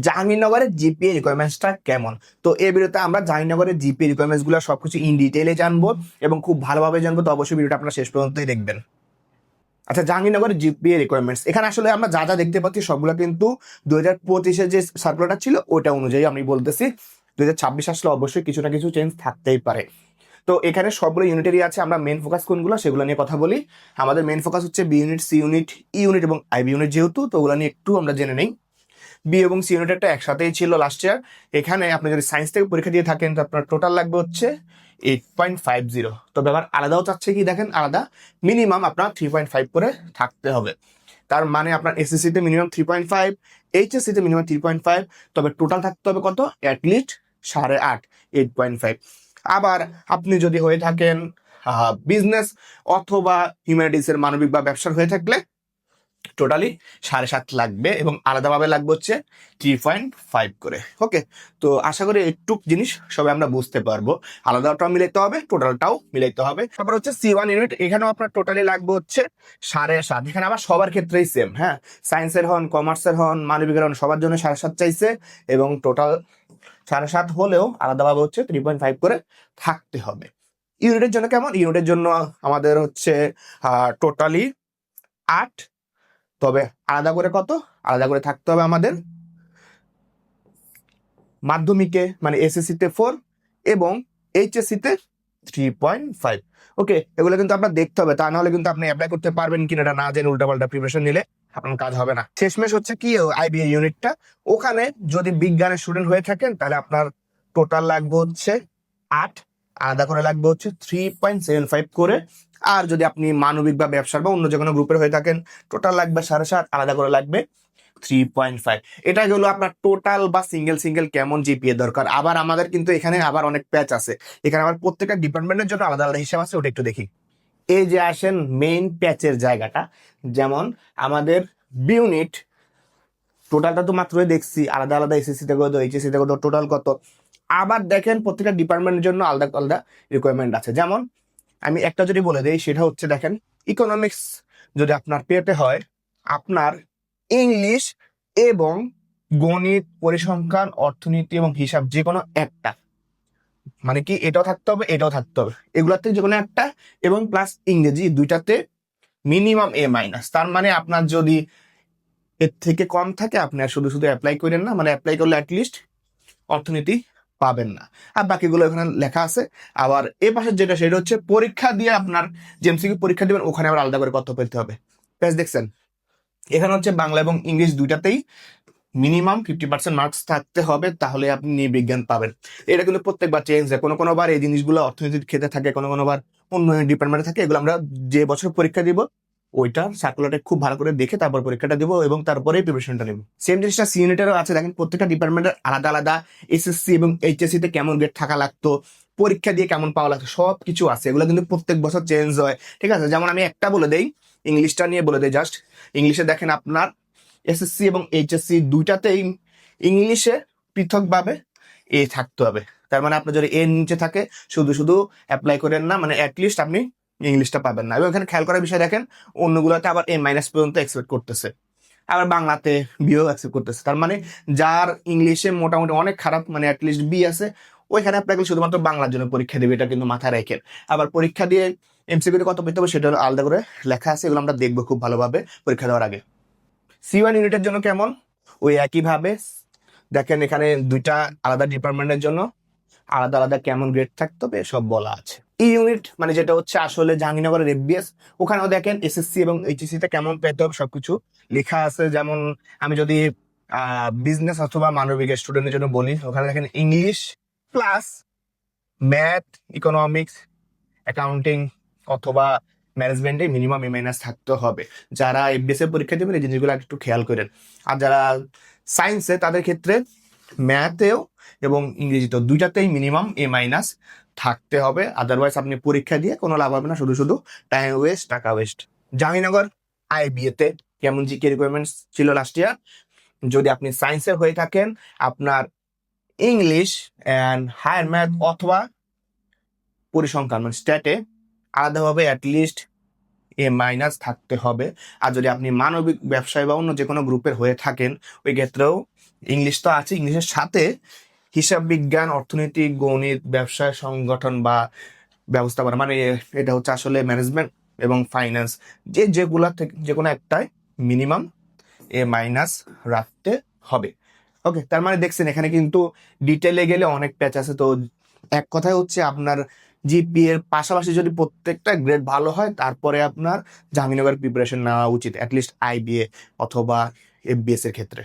জাহাঙ্গীরনগরের GPA রিকোয়ারমেন্টসটা কেমন। তো এই ভিডিওতে আমরা জাহাঙ্গীরনগরের জিপিএ রিকোয়ারমেন্টসগুলো সবকিছু ইন ডিটেইলে জানবো এবং খুব ভালোভাবে জানবো। তো অবশ্যই ভিডিওটা আপনারা শেষ পর্যন্তই দেখবেন। আচ্ছা, জাহাঙ্গীরনগরের জিপিএ রিকোয়ারমেন্টস, এখানে আসলে আমরা যা যা দেখতে পাচ্ছি সবগুলো কিন্তু 2025-এর যে সার্কুলারটা ছিল ওইটা অনুযায়ী আমি বলতেছি। 2026 আসলে অবশ্যই কিছু না কিছু চেঞ্জ থাকতেই পারে। তো এখানে সবগুলো ইউনিটেরই আছে। আমরা মেন ফোকাস কোনগুলো সেগুলো নিয়ে কথা বলি। আমাদের মেন ফোকাস হচ্ছে B unit, C unit, E unit এবং আইবি ইউনিট, যেহেতু তো ওগুলো নিয়ে একটু আমরা জেনে নেই। বি এবং সি ইউনিটেরটা একসাথেই ছিল লাস্ট ইয়ার। এখানে আপনি যদি সায়েন্স থেকে পরীক্ষা দিয়ে থাকেন তো আপনার টোটাল লাগবে হচ্ছে 8.50। তবে আবার আলাদাও চাচ্ছে কি দেখেন, আলাদা মিনিমাম আপনার 3.5 করে থাকতে হবে। তার মানে আপনার এসএসসিতে মিনিমাম 3.5, এইচএসসিতে মিনিমাম 3.5, তবে টোটাল থাকতে হবে কত, অ্যাটলিস্ট 8.5, 8.5। আবার আপনি যদি হয়ে থাকেন বিজনেস অথবা হিউম্যানিটিসের, মানবিক বা ব্যবসার হয়ে থাকলে টোটালি 7.5 লাগবে এবং আলাদাভাবে লাগবে হচ্ছে 3.5 করে। ওকে, তো আশা করি একটু জিনিস সবাই আমরা বুঝতে পারবো। আলাদাটাও মিলাইতে হবে, টোটালটাও মিলাইতে হবে। তারপর হচ্ছে C1 ইউনিট, এখানেও আপনার টোটালি লাগবে হচ্ছে 7.5। এখানে আবার সবার ক্ষেত্রেই সেম, হ্যাঁ, সায়েন্সের হন, কমার্সের হন, মানবিকের হন, সবার জন্য 7.5 চাইছে এবং টোটাল 7.5 হলেও আলাদাভাবে হচ্ছে 3.5 করে থাকতে হবে। ইউনিটের জন্য কেমন, ইউনিটের জন্য আমাদের হচ্ছে টোটালি 8, তবে আলাদা করে কত, আলাদা করে থাকতে হবে আমাদের মাধ্যমিকে মানে এসএসসিতে 4 এবং এইচএসসিতে 3.5। ওকে, এগুলো কিন্তু আপনার দেখতে হবে, তা নাহলে কিন্তু আপনি অ্যাপ্লাই করতে পারবেন কিনা এটা না জেনে উল্টাপাল্টা প্রিপারেশন নিলে আপনার কাজ হবে না। শেষমেশ হচ্ছে কি, আইবিএ ইউনিটটা, ওখানে যদি বিজ্ঞানের স্টুডেন্ট হয়ে থাকেন তাহলে আপনার টোটাল লাগবে হচ্ছে 8, আলাদা করে লাগবে হচ্ছে 3.75 করে। আর যদি আপনি মানবিক বা ব্যবসার বা অন্য যে কোনো গ্রুপের হয়ে থাকেন টোটাল লাগবে 7.5, আলাদা করে লাগবে 3.5। এটা হলো আপনার টোটাল বা সিঙ্গেল সিঙ্গেল কেমন জিপিএ দরকার। আবার আমাদের কিন্তু এখানে আবার অনেক প্যাচ আছে, এখানে আবার প্রত্যেকটা ডিপার্টমেন্টের জন্য আলাদা আলাদা হিসাব আছে, ওটা একটু দেখি। এই যে আসেন মেইন প্যাচের জায়গাটা, যেমন আমাদের বি ইউনিট টোটালটা তো মাত্রই দেখছি, আলাদা আলাদা এসএসসি থেকে কত, এইচএসসি থেকে কত, টোটাল কত। আবার দেখেন প্রত্যেকটা ডিপার্টমেন্টের জন্য আলাদা আলাদা রিকোয়ারমেন্ট আছে। যেমন আমি একটা যদি বলে দিই, সেটা হচ্ছে দেখেন, ইকোনমিক্স যদি আপনার পেতে হয়, আপনার ইংলিশ এবং গণিত, পরিসংখ্যান, অর্থনীতি এবং হিসাব যে কোনো একটা, মানে কি এটাও থাকতে হবে এটাও থাকতে হবে, এগুলোর থেকে যে কোনো একটা, এবং প্লাস ইংরেজি, দুইটাতে মিনিমাম A-। তার মানে আপনার যদি এর থেকে কম থাকে আপনি আর শুধু শুধু অ্যাপ্লাই করেন না, মানে অ্যাপ্লাই করলে অ্যাটলিস্ট অর্থনীতি পাবেন না। আর বাকিগুলো এখানে লেখা আছে। আবার এ পাশে যেটা, সেটা হচ্ছে পরীক্ষা দিয়ে আপনার যে এমসিকিউ পরীক্ষা দিবেন ওখানে আবার আলাদা করে কত পেতে হবে। প্যাচ দেখছেন, এখানে হচ্ছে বাংলা এবং ইংলিশ দুইটাতেই মিনিমাম 50% মার্কস থাকতে হবে, তাহলে আপনি বিজ্ঞান পাবেন। এটা কিন্তু প্রত্যেকবার চেঞ্জ হয়, কোনো কোনো বার এই জিনিসগুলো অর্থনীতির ক্ষেত্রে থাকে, কোনো কোনো বার অন্য ডিপার্টমেন্টে থাকে। এগুলো আমরা যে বছর পরীক্ষা দিব ওইটার সার্কুলারটা খুব ভালো করে দেখে তারপর পরীক্ষাটা দিব এবং তারপরে প্রিপারেশনটা নেব। সেম জিনিসটা সি ইউনিটেরও আছে। দেখেন প্রত্যেকটা ডিপার্টমেন্টের আলাদা আলাদা এসএসসি এবং এইচএসসি তে কেমন গ্রেড থাকা লাগতো, পরীক্ষা দিয়ে কেমন পাওয়া লাগতো, সব কিছু আছে। এগুলো কিন্তু প্রত্যেক বছর চেঞ্জ হয়, ঠিক আছে। যেমন আমি একটা বলে দেই, ইংলিশটা নিয়ে বলে দেই জাস্ট। ইংলিশে দেখেন আপনার এসএসসি এবং এইচএসসি দুইটাতেই ইংলিশে পৃথকভাবে এ থাকতে হবে। তার মানে আপনার যদি এর নিচে থাকে শুধু শুধু অ্যাপ্লাই করেন না, মানে অ্যাটলিস্ট আপনি ইংলিশটা পাবেন না। এবং এখানে খেয়াল করার বিষয় দেখেন, অন্যগুলোতে আবার A- পর্যন্ত এক্সপেক্ট করতেছে, আবার বাংলাতে বিও অ্যাকসেপ্ট করতেছে। তার মানে যার ইংলিশে মোটামুটি অনেক খারাপ, মানে অ্যাটলিস্ট বি আছে, ওইখানে অ্যাপ্লাই করে শুধুমাত্র বাংলার জন্য পরীক্ষা দেবে, এটা কিন্তু মাথায় রাখেন। আবার পরীক্ষা দিয়ে এমসিকিউ কত পেতে হবে সেটা আলাদা করে লেখা আছে, এগুলো আমরা দেখবো খুব ভালোভাবে পরীক্ষা দেওয়ার আগে। C1 ইউনিটের জন্য কেমন, ওই একইভাবে দেখেন এখানে দুইটা আলাদা ডিপার্টমেন্টের জন্য আলাদা আলাদা কেমন গ্রেড থাকতে হবে সব বলা আছে। ই ইউনিট মানে যেটা হচ্ছে আসলে জাহাঙ্গীরনগরের এফবিএস, ওখানেও দেখেন এসএসসি এবং এইচএসসি তে কেমন পেতে হবে সবকিছু লেখা আছে। যেমন আমি যদি বিজনেস অথবা মানবিক স্টুডেন্টের জন্য বলি, ওখানে দেখেন English plus math, economics, accounting অথবা ম্যানেজমেন্টে মিনিমাম A- থাকতে হবে। যারা এফবিএস এর পরীক্ষা দেবেন এই জিনিসগুলো একটু খেয়াল করেন। আর যারা সায়েন্সে তাদের ক্ষেত্রে ম্যাথেও এবং ইংরেজিতেও দুইটাতেই মিনিমাম A- থাকতে হবে, আদারওয়াইজ আপনি পরীক্ষা দিয়ে কোনো লাভ হবে না, শুধু শুধু টাইম ওয়েস্ট, টাকা ওয়েস্ট। জাহাঙ্গীরনগর আইবিএ তে কেমন জিকে রিকোয়ারমেন্টস ছিল লাস্ট ইয়ার, যদি আপনি সায়েন্সের হয়ে থাকেন আপনার ইংলিশ অ্যান্ড হায়ার ম্যাথ অথবা পরিসংখ্যান মানে স্ট্যাটে আলাদাভাবে অ্যাটলিস্ট A- থাকতে হবে। আর যদি আপনি মানবিক, ব্যবসায় বা অন্য যে কোনো গ্রুপের হয়ে থাকেন ওই ক্ষেত্রেও ইংলিশ তো আছে, ইংলিশের সাথে হিসাব বিজ্ঞান, অর্থনীতি, গণিত, ব্যবসায় সংগঠন বা ব্যবস্থাপনা, মানে এটা হচ্ছে আসলে ম্যানেজমেন্ট এবং ফাইন্যান্স, যেগুলা থেকে যে কোনো একটাই মিনিমাম A- রাখতে হবে। ওকে, তার মানে দেখছেন এখানে কিন্তু ডিটেলে গেলে অনেক প্যাচ আছে। তো এক কথায় হচ্ছে আপনার জিপি এর পাশাপাশি যদি প্রত্যেকটা গ্রেড ভালো হয়, তারপরে আপনার জাহাঙ্গীরনগর প্রিপারেশন নেওয়া উচিত, অ্যাটলিস্ট IBA অথবা FBS এর ক্ষেত্রে।